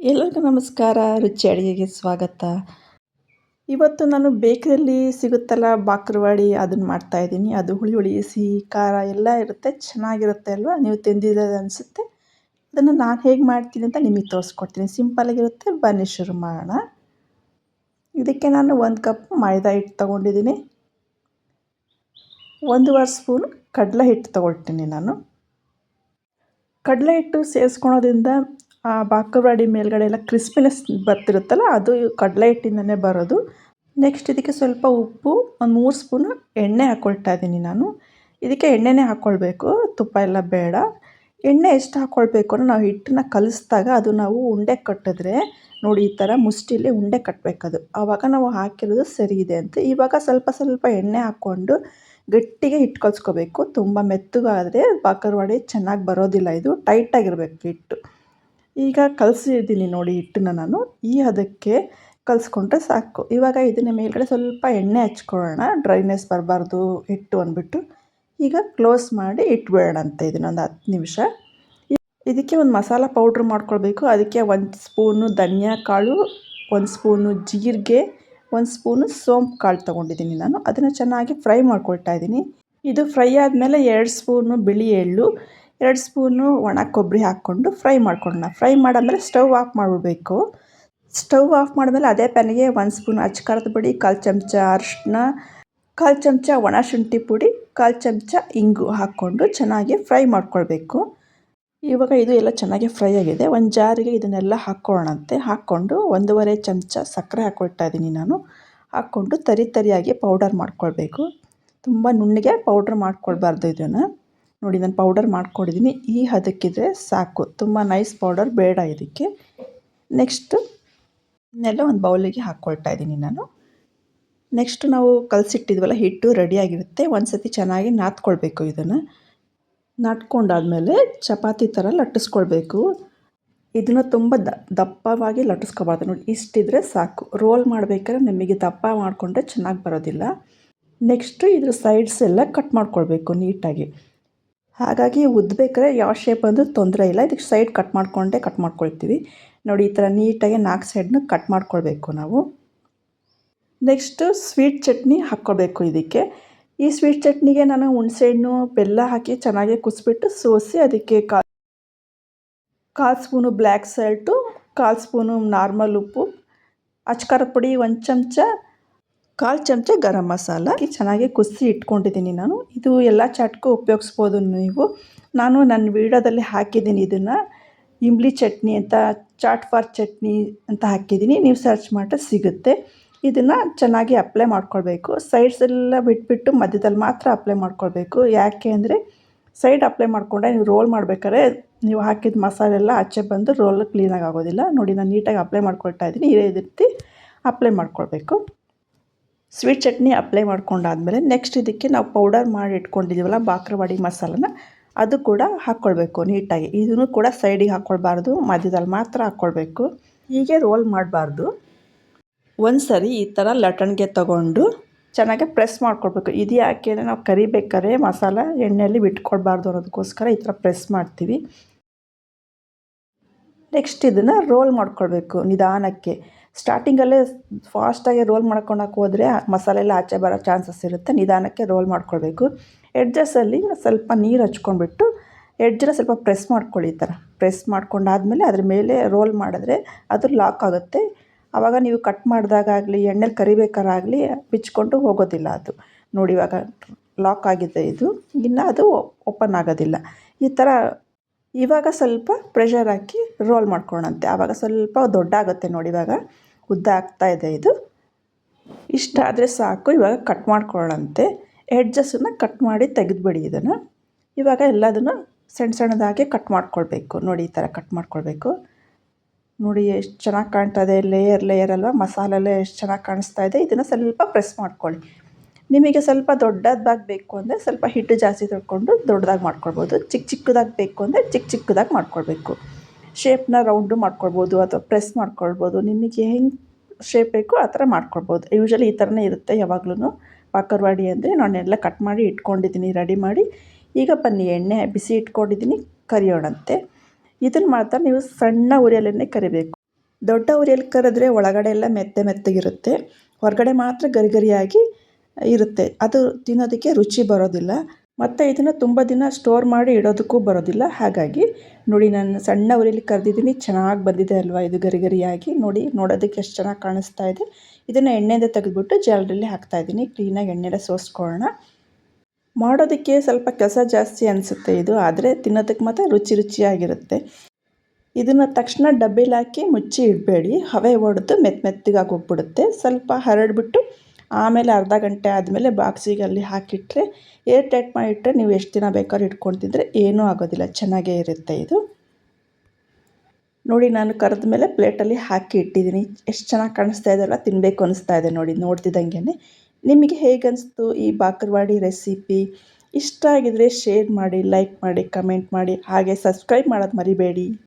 ಎಲ್ಲರಿಗೂ ನಮಸ್ಕಾರ. ರುಚಿ ಅಡುಗೆಗೆ ಸ್ವಾಗತ. ಇವತ್ತು ನಾನು ಬೇಕರಿಯಲ್ಲಿ ಸಿಗುತ್ತಲ್ಲ ಬಾಕರವಾಡಿ ಅದನ್ನು ಮಾಡ್ತಾಯಿದ್ದೀನಿ. ಅದು ಹುಳಿ ಹುಳಿ, ಸಿಹಿ, ಖಾರ ಎಲ್ಲ ಇರುತ್ತೆ. ಚೆನ್ನಾಗಿರುತ್ತೆ ಅಲ್ವಾ? ನೀವು ತಿಂದಿರೋದು ಅನಿಸುತ್ತೆ. ಅದನ್ನು ನಾನು ಹೇಗೆ ಮಾಡ್ತೀನಿ ಅಂತ ನಿಮಗೆ ತೋರಿಸ್ಕೊಡ್ತೀನಿ. ಸಿಂಪಲ್ಲಾಗಿರುತ್ತೆ. ಬನ್ನಿ ಶುರು ಮಾಡೋಣ. ಇದಕ್ಕೆ ನಾನು 1 ಕಪ್ ಮೈದಾ ಹಿಟ್ಟು ತೊಗೊಂಡಿದ್ದೀನಿ. 1.5 ಸ್ಪೂನ್ ಕಡಲೆ ಹಿಟ್ಟು ತೊಗೊಳ್ತೀನಿ ನಾನು. ಕಡಲೆ ಹಿಟ್ಟು ಸೇರಿಸ್ಕೊಳೋದ್ರಿಂದ ಬಾಕರವಾಡಿ ಮೇಲ್ಗಡೆ ಎಲ್ಲ ಕ್ರಿಸ್ಪಿನೆಸ್ ಬರ್ತಿರುತ್ತಲ್ಲ, ಅದು ಕಡಲೆ ಹಿಟ್ಟಿಂದನೇ ಬರೋದು. ನೆಕ್ಸ್ಟ್ ಇದಕ್ಕೆ ಸ್ವಲ್ಪ ಉಪ್ಪು, ಒಂದು 3 ಸ್ಪೂನು ಎಣ್ಣೆ ಹಾಕ್ಕೊಳ್ತಾ ಇದ್ದೀನಿ ನಾನು. ಇದಕ್ಕೆ ಎಣ್ಣೆನೇ ಹಾಕ್ಕೊಳ್ಬೇಕು, ತುಪ್ಪ ಎಲ್ಲ ಬೇಡ. ಎಣ್ಣೆ ಎಷ್ಟು ಹಾಕ್ಕೊಳ್ಬೇಕು ಅಂದರೆ ನಾವು ಹಿಟ್ಟನ್ನ ಕಲಿಸಿದಾಗ ಅದು ನಾವು ಉಂಡೆ ಕಟ್ಟಿದ್ರೆ ನೋಡಿ ಈ ಥರ ಮುಷ್ಟಿಲಿ ಉಂಡೆ ಕಟ್ಟಬೇಕದು. ಆವಾಗ ನಾವು ಹಾಕಿರೋದು ಸರಿ ಇದೆ ಅಂತ. ಇವಾಗ ಸ್ವಲ್ಪ ಸ್ವಲ್ಪ ಎಣ್ಣೆ ಹಾಕ್ಕೊಂಡು ಗಟ್ಟಿಗೆ ಹಿಟ್ಟು ಕಲಿಸ್ಕೋಬೇಕು. ತುಂಬ ಮೆತ್ತಗಾದರೆ ಬಾಕರವಾಡಿ ಚೆನ್ನಾಗಿ ಬರೋದಿಲ್ಲ. ಇದು ಟೈಟಾಗಿರಬೇಕು ಹಿಟ್ಟು. ಈಗ ಕಲಸಿದ್ದೀನಿ ನೋಡಿ ಹಿಟ್ಟನ್ನ ನಾನು. ಈ ಹದಕ್ಕೆ ಕಲಿಸ್ಕೊಂಡ್ರೆ ಸಾಕು. ಇವಾಗ ಇದನ್ನ ಮೇಲ್ಗಡೆ ಸ್ವಲ್ಪ ಎಣ್ಣೆ ಹಚ್ಕೊಳ್ಳೋಣ, ಡ್ರೈನೆಸ್ ಬರಬಾರ್ದು ಹಿಟ್ಟು ಅಂದ್ಬಿಟ್ಟು. ಈಗ ಕ್ಲೋಸ್ ಮಾಡಿ ಇಟ್ಬಿಡೋಣಂತೆ ಇದನ್ನೊಂದು 10 ನಿಮಿಷ. ಇದಕ್ಕೆ ಒಂದು ಮಸಾಲ ಪೌಡ್ರ್ ಮಾಡ್ಕೊಳ್ಬೇಕು. ಅದಕ್ಕೆ 1 ಸ್ಪೂನು ಧನಿಯಾ ಕಾಳು, 1 ಸ್ಪೂನು ಜೀರಿಗೆ, 1 ಸ್ಪೂನು ಸೋಂಪು ಕಾಳು ತೊಗೊಂಡಿದ್ದೀನಿ ನಾನು. ಅದನ್ನು ಚೆನ್ನಾಗಿ ಫ್ರೈ ಮಾಡ್ಕೊಳ್ತಾ ಇದ್ದೀನಿ. ಇದು ಫ್ರೈ ಆದಮೇಲೆ 2 ಸ್ಪೂನು ಬಿಳಿ ಎಳ್ಳು, 2 ಸ್ಪೂನು ಒಣ ಕೊಬ್ಬರಿ ಹಾಕ್ಕೊಂಡು ಫ್ರೈ ಮಾಡ್ಕೊಳ್ಳೋಣ. ಫ್ರೈ ಮಾಡಾದ್ಮೇಲೆ ಸ್ಟವ್ ಆಫ್ ಮಾಡಿಬಿಡ್ಬೇಕು. ಸ್ಟವ್ ಆಫ್ ಮಾಡಿದ್ಮೇಲೆ ಅದೇ ಪ್ಯಾನಿಗೆ 1 ಸ್ಪೂನ್ ಅಚ್ಚಕಾರದ ಪುಡಿ, 1/4 ಚಮಚ ಅರಿಶಿನ, 1/4 ಚಮಚ ಒಣ ಶುಂಠಿ ಪುಡಿ, 1/4 ಚಮಚ ಇಂಗು ಹಾಕ್ಕೊಂಡು ಚೆನ್ನಾಗಿ ಫ್ರೈ ಮಾಡ್ಕೊಳ್ಬೇಕು. ಇವಾಗ ಇದು ಎಲ್ಲ ಚೆನ್ನಾಗಿ ಫ್ರೈ ಆಗಿದೆ. ಒಂದು ಜಾರಿಗೆ ಇದನ್ನೆಲ್ಲ ಹಾಕ್ಕೊಳ್ಳೋಣಂತೆ. ಹಾಕ್ಕೊಂಡು 1.5 ಚಮಚ ಸಕ್ಕರೆ ಹಾಕ್ಕೊಳ್ತಾ ಇದ್ದೀನಿ ನಾನು. ಹಾಕ್ಕೊಂಡು ತರಿಯಾಗಿ ಪೌಡರ್ ಮಾಡ್ಕೊಳ್ಬೇಕು. ತುಂಬ ನುಣ್ಣಗೆ ಪೌಡ್ರ್ ಮಾಡ್ಕೊಳ್ಬಾರ್ದು ಇದನ್ನು. ನೋಡಿ ನಾನು ಪೌಡರ್ ಮಾಡ್ಕೊಂಡಿದ್ದೀನಿ. ಈ ಹದಕ್ಕಿದ್ರೆ ಸಾಕು, ತುಂಬ ನೈಸ್ ಪೌಡರ್ ಬೇಡ ಇದಕ್ಕೆ. ನೆಕ್ಸ್ಟು ಇದನ್ನೆಲ್ಲ ಒಂದು ಬೌಲಿಗೆ ಹಾಕ್ಕೊಳ್ತಾ ಇದ್ದೀನಿ ನಾನು. ನೆಕ್ಸ್ಟು ನಾವು ಕಲಸಿಟ್ಟಿದ್ವಲ್ಲ ಹಿಟ್ಟು ರೆಡಿಯಾಗಿರುತ್ತೆ. ಒಂದು ಸತಿ ಚೆನ್ನಾಗಿ ನಾದ್ಕೊಳ್ಬೇಕು. ಇದನ್ನು ನಾದ್ಕೊಂಡಾದ್ಮೇಲೆ ಚಪಾತಿ ಥರ ಲಟ್ಟಿಸ್ಕೊಳ್ಬೇಕು. ಇದನ್ನು ತುಂಬ ದಪ್ಪವಾಗಿ ಲಟ್ಟಿಸ್ಕೊಬಾರ್ದು. ನೋಡಿ ಇಷ್ಟಿದ್ರೆ ಸಾಕು. ರೋಲ್ ಮಾಡಬೇಕಾದ್ರೆ ನಿಮಗೆ ದಪ್ಪ ಮಾಡಿಕೊಂಡ್ರೆ ಚೆನ್ನಾಗಿ ಬರೋದಿಲ್ಲ. ನೆಕ್ಸ್ಟು ಇದ್ರ ಸೈಡ್ಸ್ ಎಲ್ಲ ಕಟ್ ಮಾಡ್ಕೊಳ್ಬೇಕು ನೀಟಾಗಿ. ಹಾಗಾಗಿ ಉದ್ದಬೇಕಾದ್ರೆ ಯಾವ ಶೇಪ್ ಅಂದರೂ ತೊಂದರೆ ಇಲ್ಲ. ಇದಕ್ಕೆ ಸೈಡ್ ಕಟ್ ಮಾಡ್ಕೊಳ್ತೀವಿ. ನೋಡಿ ಈ ಥರ ನೀಟಾಗಿ 4 ಸೈಡ್ನು ಕಟ್ ಮಾಡ್ಕೊಳ್ಬೇಕು ನಾವು. ನೆಕ್ಸ್ಟು ಸ್ವೀಟ್ ಚಟ್ನಿ ಹಾಕ್ಕೊಳ್ಬೇಕು ಇದಕ್ಕೆ. ಈ ಸ್ವೀಟ್ ಚಟ್ನಿಗೆ ನಾನು ಹುಣಸೆಹಣ್ಣು, ಬೆಲ್ಲ ಹಾಕಿ ಚೆನ್ನಾಗಿ ಕುದಿಸ್ಬಿಟ್ಟು ಸೋಸಿ ಅದಕ್ಕೆ 1/4 spoon black salt, 1/4 spoon normal ಉಪ್ಪು, ಅಚ್ಕಾರದ ಪುಡಿ 1 ಚಮಚ, 1/4 ಚಮಚ ಗರಂ ಮಸಾಲ ಚೆನ್ನಾಗಿ ಕುದಿಸಿ ಇಟ್ಕೊಂಡಿದ್ದೀನಿ ನಾನು. ಇದು ಎಲ್ಲ ಚಾಟ್ಗೂ ಉಪಯೋಗಿಸ್ಬೋದು ನೀವು. ನಾನು ನನ್ನ ವೀಡಿಯೋದಲ್ಲಿ ಹಾಕಿದ್ದೀನಿ ಇದನ್ನು. ಇಂಬ್ಲಿ ಚಟ್ನಿ ಅಂತ, ಚಾಟ್ ಫಾರ್ ಚಟ್ನಿ ಅಂತ ಹಾಕಿದ್ದೀನಿ. ನೀವು ಸರ್ಚ್ ಮಾಡಿದ್ರೆ ಸಿಗುತ್ತೆ. ಇದನ್ನು ಚೆನ್ನಾಗಿ ಅಪ್ಲೈ ಮಾಡ್ಕೊಳ್ಬೇಕು. ಸೈಡ್ಸ್ ಎಲ್ಲ ಬಿಟ್ಬಿಟ್ಟು ಮಧ್ಯದಲ್ಲಿ ಮಾತ್ರ ಅಪ್ಲೈ ಮಾಡ್ಕೊಳ್ಬೇಕು. ಯಾಕೆ ಅಂದರೆ ಸೈಡ್ ಅಪ್ಲೈ ಮಾಡಿಕೊಂಡ್ರೆ ನೀವು ರೋಲ್ ಮಾಡಬೇಕಾದ್ರೆ ನೀವು ಹಾಕಿದ ಮಸಾಲೆ ಎಲ್ಲ ಆಚೆ ಬಂದು ರೋಲ್ ಕ್ಲೀನಾಗಿ ಆಗೋದಿಲ್ಲ. ನೋಡಿ ನಾನು ನೀಟಾಗಿ ಅಪ್ಲೈ ಮಾಡ್ಕೊಳ್ತಾ ಇದ್ದೀನಿ. ಇದೇ ರೀತಿ ಅಪ್ಲೈ ಮಾಡ್ಕೊಳ್ಬೇಕು. ಸ್ವೀಟ್ ಚಟ್ನಿ ಅಪ್ಲೈ ಮಾಡ್ಕೊಂಡಾದ್ಮೇಲೆ ನೆಕ್ಸ್ಟ್ ಇದಕ್ಕೆ ನಾವು ಪೌಡರ್ ಮಾಡಿ ಇಟ್ಕೊಂಡಿದ್ದೀವಲ್ಲ ಬಾಕರವಾಡಿ ಮಸಾಲನ, ಅದು ಕೂಡ ಹಾಕ್ಕೊಳ್ಬೇಕು ನೀಟಾಗಿ. ಇದನ್ನು ಕೂಡ ಸೈಡಿಗೆ ಹಾಕ್ಕೊಳ್ಬಾರ್ದು, ಮಧ್ಯದಲ್ಲಿ ಮಾತ್ರ ಹಾಕ್ಕೊಳ್ಬೇಕು. ಹೀಗೆ ರೋಲ್ ಮಾಡಬಾರ್ದು. ಒಂದು ಸರಿ ಈ ಥರ ಲಟ್ಟಣಿಗೆ ತಗೊಂಡು ಚೆನ್ನಾಗಿ ಪ್ರೆಸ್ ಮಾಡ್ಕೊಳ್ಬೇಕು. ಇದು ಯಾಕೆ ಅಂದರೆ ನಾವು ಕರಿಬೇಕಾದ್ರೆ ಮಸಾಲ ಎಣ್ಣೆಯಲ್ಲಿ ಬಿಟ್ಕೊಳ್ಬಾರ್ದು ಅನ್ನೋದಕ್ಕೋಸ್ಕರ ಈ ಥರ ಪ್ರೆಸ್ ಮಾಡ್ತೀವಿ. ನೆಕ್ಸ್ಟ್ ಇದನ್ನು ರೋಲ್ ಮಾಡ್ಕೊಳ್ಬೇಕು ನಿಧಾನಕ್ಕೆ. ಸ್ಟಾರ್ಟಿಂಗಲ್ಲೇ ಫಾಸ್ಟಾಗಿ ರೋಲ್ ಮಾಡ್ಕೊಳಕ್ಕೆ ಹೋದರೆ ಮಸಾಲೆ ಎಲ್ಲ ಆಚೆ ಬರೋ ಚಾನ್ಸಸ್ ಇರುತ್ತೆ. ನಿಧಾನಕ್ಕೆ ರೋಲ್ ಮಾಡ್ಕೊಳ್ಬೇಕು. ಎಡ್ಜಸ್ಸಲ್ಲಿ ಸ್ವಲ್ಪ ನೀರು ಹಚ್ಕೊಂಡ್ಬಿಟ್ಟು ಎಡ್ಜನ್ನ ಸ್ವಲ್ಪ ಪ್ರೆಸ್ ಮಾಡ್ಕೊಳ್ಳಿ. ಈ ಥರ ಪ್ರೆಸ್ ಮಾಡ್ಕೊಂಡಾದ್ಮೇಲೆ ಅದ್ರ ಮೇಲೆ ರೋಲ್ ಮಾಡಿದ್ರೆ ಅದು ಲಾಕ್ ಆಗುತ್ತೆ. ಆವಾಗ ನೀವು ಕಟ್ ಮಾಡಿದಾಗಲಿ ಎಣ್ಣೆಲಿ ಕರಿಬೇಕಾರಾಗಲಿ ಬಿಚ್ಕೊಂಡು ಹೋಗೋದಿಲ್ಲ ಅದು. ನೋಡಿ ಇವಾಗ ಲಾಕ್ ಆಗಿದೆ ಇದು. ಇನ್ನು ಅದು ಓಪನ್ ಆಗೋದಿಲ್ಲ. ಈ ಥರ ಇವಾಗ ಸ್ವಲ್ಪ ಪ್ರೆಷರ್ ಹಾಕಿ ರೋಲ್ ಮಾಡ್ಕೊಳ್ಳೋಣಂತೆ. ಆವಾಗ ಸ್ವಲ್ಪ ದೊಡ್ಡ ಆಗುತ್ತೆ ನೋಡಿ. ಇವಾಗ ಉದ್ದ ಆಗ್ತಾಯಿದೆ ಇದು. ಇಷ್ಟ ಆದರೆ ಸಾಕು. ಇವಾಗ ಕಟ್ ಮಾಡ್ಕೊಳ್ಳೋಣಂತೆ. ಎಡ್ಜಸ್ಸನ್ನು ಕಟ್ ಮಾಡಿ ತೆಗೆದುಬಿಡಿ ಇದನ್ನು. ಇವಾಗ ಎಲ್ಲದನ್ನು ಸಣ್ಣದಾಗಿ ಕಟ್ ಮಾಡ್ಕೊಳ್ಬೇಕು. ನೋಡಿ ಈ ಥರ ಕಟ್ ಮಾಡ್ಕೊಳ್ಬೇಕು. ನೋಡಿ ಎಷ್ಟು ಚೆನ್ನಾಗಿ ಕಾಣ್ತಾ ಇದೆ. ಲೇಯರ್ ಅಲ್ವಾ, ಮಸಾಲೆಲ್ಲ ಎಷ್ಟು ಚೆನ್ನಾಗಿ ಕಾಣಿಸ್ತಾ ಇದೆ. ಇದನ್ನು ಸ್ವಲ್ಪ ಪ್ರೆಸ್ ಮಾಡ್ಕೊಳ್ಳಿ. ನಿಮಗೆ ಸ್ವಲ್ಪ ದೊಡ್ಡದಾಗಿ ಬೇಕು ಅಂದರೆ ಸ್ವಲ್ಪ ಹಿಟ್ಟು ಜಾಸ್ತಿ ತೊಗೊಂಡು ದೊಡ್ಡದಾಗಿ ಮಾಡ್ಕೊಳ್ಬೋದು. ಚಿಕ್ಕದಾಗಿ ಬೇಕು ಅಂದರೆ ಚಿಕ್ಕದಾಗಿ ಮಾಡ್ಕೊಳ್ಬೇಕು. ಶೇಪ್ನ ರೌಂಡು ಮಾಡ್ಕೊಳ್ಬೋದು ಅಥವಾ ಪ್ರೆಸ್ ಮಾಡ್ಕೊಳ್ಬೋದು. ನಿಮಗೆ ಹೆಂಗೆ ಶೇಪ್ ಬೇಕೋ ಆ ಥರ ಮಾಡ್ಕೊಳ್ಬೋದು. ಯೂಶ್ವಲಿ ಈ ಥರನೇ ಇರುತ್ತೆ ಯಾವಾಗ್ಲೂ ಬಾಕರವಾಡಿ ಅಂದರೆ. ನಾನೆಲ್ಲ ಕಟ್ ಮಾಡಿ ಇಟ್ಕೊಂಡಿದ್ದೀನಿ ರೆಡಿ ಮಾಡಿ. ಈಗ ಬನ್ನಿ ಎಣ್ಣೆ ಬಿಸಿ ಇಟ್ಕೊಂಡಿದ್ದೀನಿ, ಕರಿಯೋಣಂತೆ. ಇದನ್ನು ಮಾತ್ರ ನೀವು ಸಣ್ಣ ಉರಿಯಲ್ಲೇ ಕರಿಬೇಕು. ದೊಡ್ಡ ಉರಿಯಲ್ಲಿ ಕರೆದ್ರೆ ಒಳಗಡೆ ಎಲ್ಲ ಮೆತ್ತೆ ಮೆತ್ತಗಿರುತ್ತೆ, ಹೊರಗಡೆ ಮಾತ್ರ ಗರಿ ಗರಿಯಾಗಿ ಇರುತ್ತೆ. ಅದು ತಿನ್ನೋದಕ್ಕೆ ರುಚಿ ಬರೋದಿಲ್ಲ. ಮತ್ತು ಇದನ್ನು ತುಂಬ ದಿನ ಸ್ಟೋರ್ ಮಾಡಿ ಇಡೋದಕ್ಕೂ ಬರೋದಿಲ್ಲ. ಹಾಗಾಗಿ ನೋಡಿ, ನಾನು ಸಣ್ಣ ಉರಿಯಲ್ಲಿ ಕರೆದಿದ್ದೀನಿ, ಚೆನ್ನಾಗಿ ಬಂದಿದೆ ಅಲ್ವಾ ಇದು ಗರಿ ಗರಿಯಾಗಿ. ನೋಡಿ, ನೋಡೋದಕ್ಕೆ ಎಷ್ಟು ಚೆನ್ನಾಗಿ ಕಾಣಿಸ್ತಾ ಇದೆ. ಇದನ್ನು ಎಣ್ಣೆಯಿಂದ ತೆಗೆದುಬಿಟ್ಟು ಜಾಲರಿಯಲ್ಲಿ ಹಾಕ್ತಾಯಿದ್ದೀನಿ. ಕ್ಲೀನಾಗಿ ಎಣ್ಣೆಲ್ಲ ಸೋಸ್ಕೊಳ್ಳೋಣ. ಮಾಡೋದಕ್ಕೆ ಸ್ವಲ್ಪ ಕೆಲಸ ಜಾಸ್ತಿ ಅನಿಸುತ್ತೆ ಇದು, ಆದರೆ ತಿನ್ನೋದಕ್ಕೆ ಮಾತ್ರ ರುಚಿಯಾಗಿರುತ್ತೆ. ಇದನ್ನು ತಕ್ಷಣ ಡಬ್ಬಿಲಿ ಹಾಕಿ ಮುಚ್ಚಿ ಇಡಬೇಡಿ, ಹವೆ ಹೊಡೆದು ಮೆತ್ತಗಾಗಿ ಹೋಗ್ಬಿಡುತ್ತೆ. ಸ್ವಲ್ಪ ಹರಡ್ಬಿಟ್ಟು ಆಮೇಲೆ ಅರ್ಧ ಗಂಟೆ ಆದಮೇಲೆ ಬಾಕ್ಸಿಗೆ ಅಲ್ಲಿ ಹಾಕಿಟ್ರೆ, ಏರ್ ಟೈಟ್ ಮಾಡಿಟ್ರೆ ನೀವು ಎಷ್ಟು ದಿನ ಬೇಕಾದ್ರೂ ಇಟ್ಕೊಂಡು ತಿಂದರೆ ಏನೂ ಆಗೋದಿಲ್ಲ, ಚೆನ್ನಾಗೇ ಇರುತ್ತೆ ಇದು. ನೋಡಿ, ನಾನು ಕರೆದ ಮೇಲೆ ಪ್ಲೇಟಲ್ಲಿ ಹಾಕಿ ಇಟ್ಟಿದ್ದೀನಿ. ಎಷ್ಟು ಚೆನ್ನಾಗಿ ಕಾಣಿಸ್ತಾ ಇದೆಯಲ್ಲ, ತಿನ್ನಬೇಕು ಅನಿಸ್ತಾ ಇದೆ ನೋಡಿ ನೋಡ್ತಿದ್ದಂಗೆ. ನಿಮಗೆ ಹೇಗನ್ನಿಸ್ತು ಈ ಬಾಕರವಾಡಿ ರೆಸಿಪಿ? ಇಷ್ಟ ಆಗಿದರೆ ಶೇರ್ ಮಾಡಿ, ಲೈಕ್ ಮಾಡಿ, ಕಮೆಂಟ್ ಮಾಡಿ, ಹಾಗೆ ಸಬ್ಸ್ಕ್ರೈಬ್ ಮಾಡೋದು ಮರಿಬೇಡಿ.